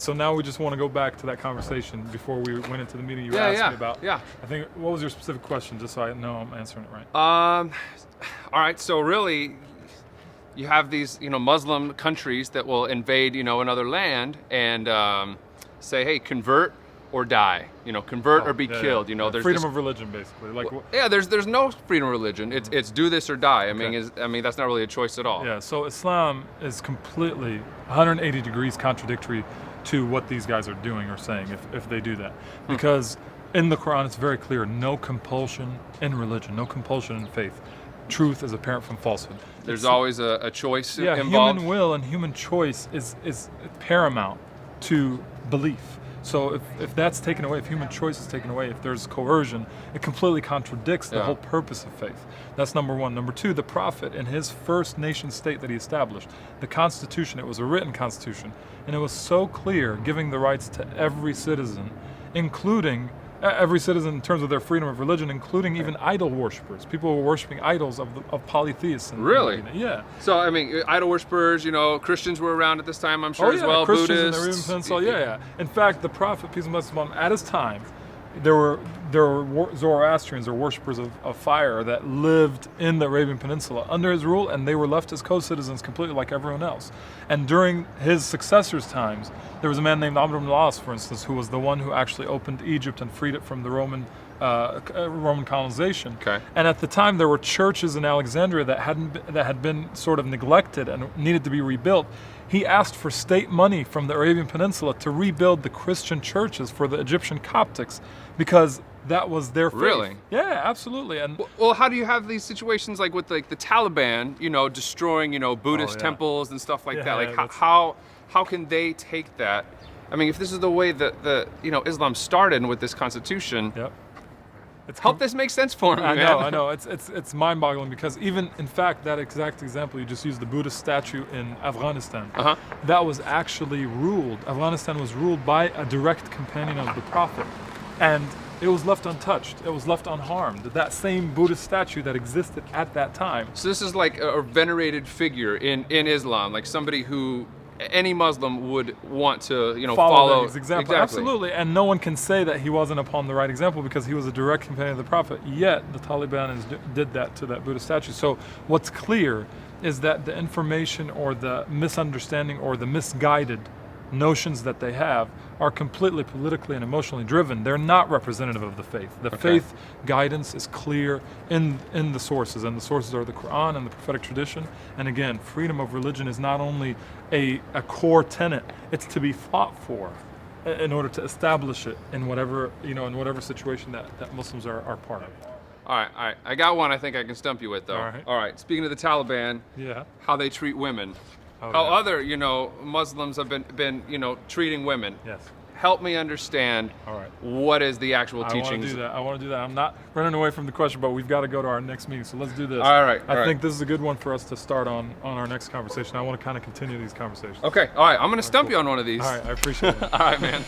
So now we just want to go back to that conversation before we went into the meeting you Yeah, asked yeah, me about. yeah. I think, what was your specific question, just so I know I'm answering it right? All right, so really, you have these, Muslim countries that will invade, another land and say, hey, convert or die, convert or be killed. There's freedom of religion, basically. there's no freedom of religion. It's do this or die. I mean, that's not really a choice at all. Yeah, so Islam is completely 180 degrees contradictory to what these guys are doing or saying if they do that. Because in the Quran it's very clear, no compulsion in religion, no compulsion in faith. Truth is apparent from falsehood. There's always a choice involved. Human will and human choice is paramount to belief. So if that's taken away, if human choice is taken away, if there's coercion, it completely contradicts the whole purpose of faith. That's number one. Number two, the Prophet in his first nation state that he established, the Constitution, it was a written Constitution, and it was so clear, giving the rights to every citizen, including every citizen in terms of their freedom of religion, including even idol worshippers. People were worshiping idols of polytheists. Really? Yeah. So, I mean, idol worshippers, Christians were around at this time, I'm sure, as well. Christians Buddhists. In the Arabian Peninsula, yeah. In fact, the Prophet, peace and blessings upon him, at his time, there were Zoroastrians or worshippers of fire that lived in the Arabian Peninsula under his rule, and they were left as co-citizens completely like everyone else. And during his successors' times, there was a man named Amr ibn al-As, for instance, who was the one who actually opened Egypt and freed it from the Roman colonization. Okay. And at the time, there were churches in Alexandria that had been sort of neglected and needed to be rebuilt. He asked for state money from the Arabian Peninsula to rebuild the Christian churches for the Egyptian Coptics, because that was their faith. Really? Yeah, absolutely. And well, how do you have these situations like with the Taliban, destroying, Buddhist temples and stuff like that? Like how can they take that? I mean, if this is the way that Islam started with this constitution, help this make sense for me, man. I know. It's mind-boggling, because even, in fact, that exact example you just used, the Buddhist statue in Afghanistan, that was actually ruled. Afghanistan was ruled by a direct companion of the Prophet, and it was left untouched. It was left unharmed. That same Buddhist statue that existed at that time. So this is like a venerated figure in Islam, like somebody who any Muslim would want to, follow his example. Exactly. Absolutely, and no one can say that he wasn't upon the right example, because he was a direct companion of the Prophet. Yet the Taliban did that to that Buddhist statue. So what's clear is that the information or the misunderstanding or the misguided notions that they have are completely politically and emotionally driven. They're not representative of the faith. The faith guidance is clear in the sources, and the sources are the Quran and the prophetic tradition. And again, freedom of religion is not only a core tenet, it's to be fought for in order to establish it in whatever situation that Muslims are part of. All right. I got one I think I can stump you with, though. All right. Speaking of the Taliban, how they treat women. How other, Muslims have been, treating women. Yes. Help me understand. All right. What is the actual teachings? I want to do that. I'm not running away from the question, but we've got to go to our next meeting. So let's do this. All right. I think this is a good one for us to start on our next conversation. I want to kind of continue these conversations. Okay. All right. I'm going to stump you on one of these. All right. I appreciate it. All right, man.